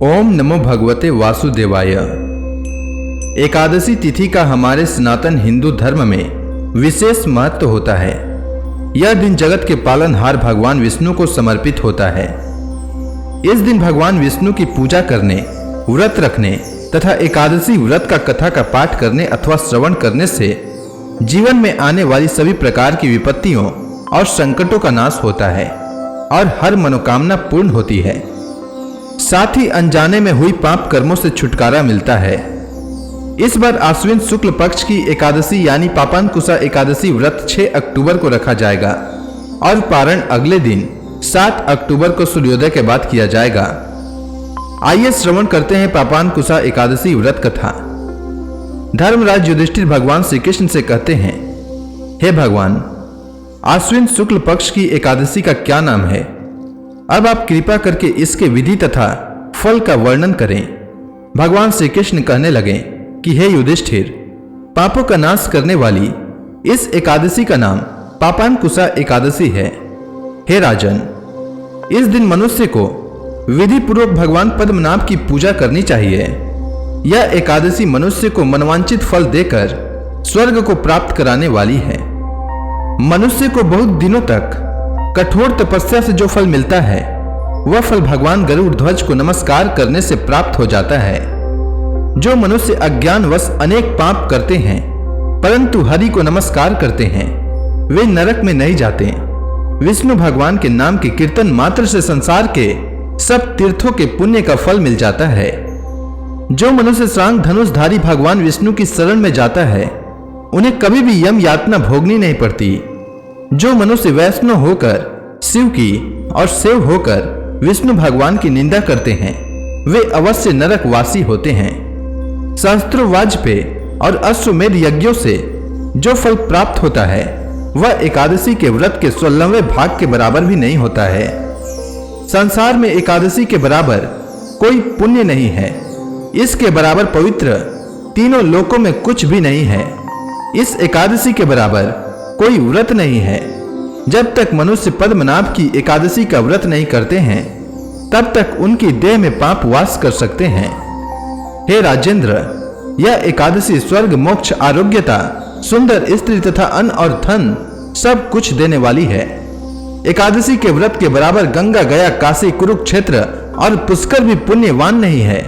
ओम नमो भगवते वासुदेवाय। एकादशी तिथि का हमारे सनातन हिंदू धर्म में विशेष महत्व होता है। यह दिन जगत के पालनहार भगवान विष्णु को समर्पित होता है। इस दिन भगवान विष्णु की पूजा करने, व्रत रखने तथा एकादशी व्रत का कथा का पाठ करने अथवा श्रवण करने से जीवन में आने वाली सभी प्रकार की विपत्तियों और संकटों का नाश होता है और हर मनोकामना पूर्ण होती है। साथ ही अनजाने में हुई पाप कर्मों से छुटकारा मिलता है। इस बार आश्विन शुक्ल पक्ष की एकादशी यानी पापांकुशा एकादशी व्रत 6 अक्टूबर को रखा जाएगा और पारण अगले दिन 7 अक्टूबर को सूर्योदय के बाद किया जाएगा। आइए श्रवण करते हैं पापांकुशा एकादशी व्रत कथा। धर्मराज युधिष्ठिर भगवान श्री कृष्ण से कहते हैं, हे भगवान, आश्विन शुक्ल पक्ष की एकादशी का क्या नाम है? अब आप कृपा करके इसके विधि तथा फल का वर्णन करें। भगवान श्री कृष्ण कहने लगे कि हे युधिष्ठिर, पापों का नाश करने वाली इस एकादशी का नाम पापांकुशा एकादशी है। हे राजन, इस दिन मनुष्य को विधि पूर्वक भगवान पद्मनाभ की पूजा करनी चाहिए। यह एकादशी मनुष्य को मनवांचित फल देकर स्वर्ग को प्राप्त कराने वाली है। मनुष्य को बहुत दिनों तक कठोर तपस्या से जो फल मिलता है वह फल भगवान गरुड़ ध्वज को नमस्कार करने से प्राप्त हो जाता है। जो मनुष्य अज्ञानवश अनेक पाप करते हैं परंतु हरि को नमस्कार करते हैं, वे नरक में नहीं जाते। विष्णु भगवान के नाम के कीर्तन मात्र से संसार के सब तीर्थों के पुण्य का फल मिल जाता है। जो मनुष्य श्रांग धनुषधारी भगवान विष्णु की शरण में जाता है उन्हें कभी भी यम यातना भोगनी नहीं पड़ती। जो मनुष्य वैष्णव होकर शिव की और सेव होकर विष्णु भगवान की निंदा करते हैं वे अवश्य नरकवासी होते हैं। सहस्त्रों पे और अश्वमेध यज्ञों से जो फल प्राप्त होता है वह एकादशी के व्रत के 16वें भाग के बराबर भी नहीं होता है। संसार में एकादशी के बराबर कोई पुण्य नहीं है। इसके बराबर पवित्र तीनों लोकों में कुछ भी नहीं है। इस एकादशी के बराबर कोई व्रत नहीं है। जब तक मनुष्य पद्मनाभ की एकादशी का व्रत नहीं करते हैं तब तक उनकी देह में पाप वास कर सकते हैं। हे राजेंद्र, यह एकादशी स्वर्ग, मोक्ष, आरोग्यता, सुंदर स्त्री तथा अन्न और धन सब कुछ देने वाली है। एकादशी के व्रत के बराबर गंगा, गया, काशी, कुरुक्षेत्र और पुष्कर भी पुण्यवान नहीं है।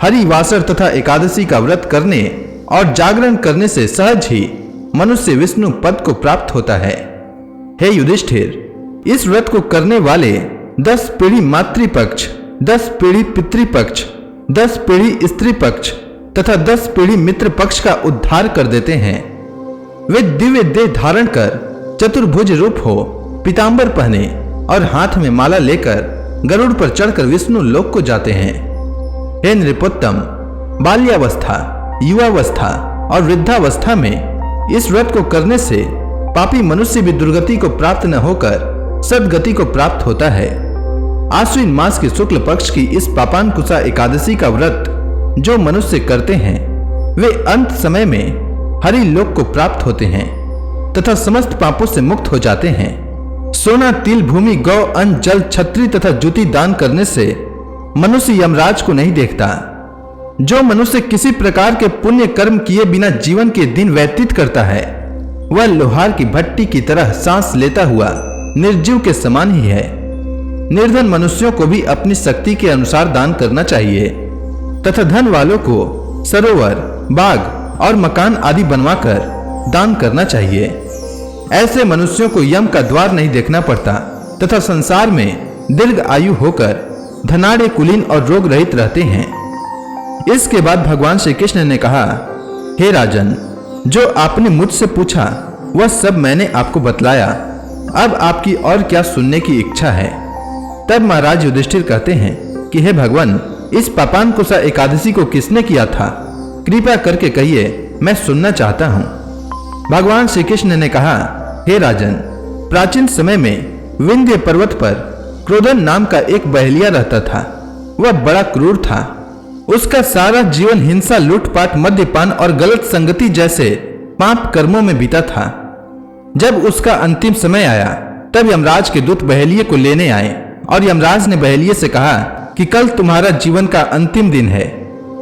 हरिवासर तथा एकादशी का व्रत करने और जागरण करने से सहज ही मनुष्य विष्णु पद को प्राप्त होता है। हे युधिष्ठिर, इस व्रत को करने वाले 10 पीढ़ी मातृपक्ष, 10 पीढ़ी पितृपक्ष, 10 पीढ़ी स्त्री पक्ष तथा 10 पीढ़ी मित्र पक्ष का उद्धार कर देते हैं। वे दिव्य देह धारण कर चतुर्भुज रूप हो, पीतांबर पहने और हाथ में माला लेकर गरुड़ पर चढ़कर विष्णु लोक को जाते हैं। हे नृपोत्तम, बाल्यावस्था, युवावस्था और वृद्धावस्था में इस व्रत को करने से पापी मनुष्य भी दुर्गति को प्राप्त न होकर सद्गति को प्राप्त होता है। आश्विन मास के शुक्ल पक्ष की इस पापांकुशा एकादशी का व्रत जो मनुष्य करते हैं वे अंत समय में हरि लोक को प्राप्त होते हैं तथा समस्त पापों से मुक्त हो जाते हैं। सोना, तिल, भूमि, गौ, अन्न, जल, छत्री तथा जूती दान करने से मनुष्य यमराज को नहीं देखता। जो मनुष्य किसी प्रकार के पुण्य कर्म किए बिना जीवन के दिन व्यतीत करता है वह लोहार की भट्टी की तरह सांस लेता हुआ निर्जीव के समान ही है। निर्धन मनुष्यों को भी अपनी शक्ति के अनुसार दान करना चाहिए तथा धन वालों को सरोवर, बाग और मकान आदि बनवाकर दान करना चाहिए। ऐसे मनुष्यों को यम का द्वार नहीं देखना पड़ता तथा संसार में दीर्घ आयु होकर धनाढ़, कुलीन और रोग रहित रहते हैं। इसके बाद भगवान श्री कृष्ण ने कहा, हे राजन, जो आपने मुझसे पूछा वह सब मैंने आपको बतलाया। अब आपकी और क्या सुनने की इच्छा है? तब महाराज युधिष्ठिर कहते हैं कि हे भगवान, इस पापांकुशा एकादशी को किसने किया था? कृपा करके कहिए, मैं सुनना चाहता हूँ। भगवान श्री कृष्ण ने कहा, हे राजन, प्राचीन समय में विंध्य पर्वत पर क्रोधन नाम का एक बहेलिया रहता था। वह बड़ा क्रूर था। उसका सारा जीवन हिंसा, लूटपाट, मद्यपान और गलत संगति जैसे पाप कर्मों में बीता था। जब उसका अंतिम समय आया तब यमराज के दूत बहेलिये को लेने आए और यमराज ने बहेलिये से कहा कि कल तुम्हारा जीवन का अंतिम दिन है,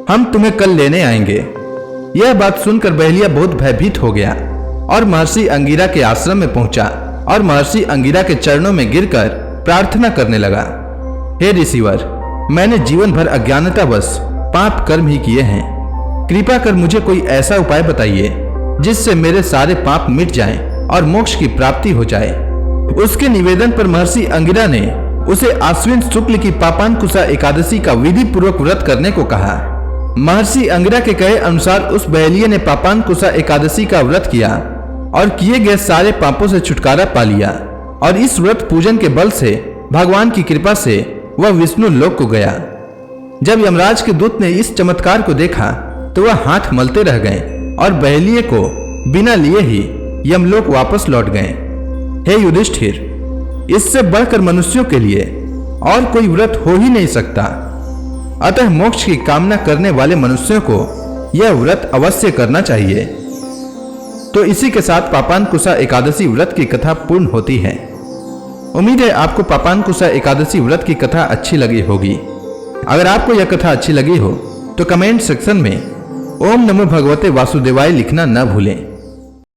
हम तुम्हें कल लेने आएंगे। यह बात सुनकर बहेलिया बहुत भयभीत हो गया और महर्षि अंगिरा के आश्रम में पहुंचा और महर्षि अंगिरा के चरणों में गिरकर प्रार्थना करने लगा। हे ऋषिवर, मैंने जीवन भर अज्ञानतावश पाप कर्म ही किए हैं। कृपा कर मुझे कोई ऐसा उपाय बताइए जिससे मेरे सारे पाप मिट जाएं और मोक्ष की प्राप्ति हो जाए। उसके निवेदन पर महर्षि अंगिरा ने उसे आश्विन शुक्ल की पापांकुशा एकादशी का विधि पूर्वक व्रत करने को कहा। महर्षि अंगिरा के कहे अनुसार उस बहेलिये ने पापांकुशा एकादशी का व्रत किया और किए गए सारे पापों से छुटकारा पा लिया और इस व्रत पूजन के बल से भगवान की कृपा से वह विष्णु लोक को गया। जब यमराज के दूत ने इस चमत्कार को देखा तो वह हाथ मलते रह गए और बहेलिये को बिना लिए ही यमलोक वापस लौट गए। हे युधिष्ठिर, इससे बढ़कर मनुष्यों के लिए और कोई व्रत हो ही नहीं सकता, अतः मोक्ष की कामना करने वाले मनुष्यों को यह व्रत अवश्य करना चाहिए। तो इसी के साथ पापांकुशा एकादशी व्रत की कथा पूर्ण होती है। उम्मीद है आपको पापांकुशा एकादशी व्रत की कथा अच्छी लगी होगी। अगर आपको यह कथा अच्छी लगी हो तो कमेंट सेक्शन में ओम नमो भगवते वासुदेवाय लिखना न भूलें।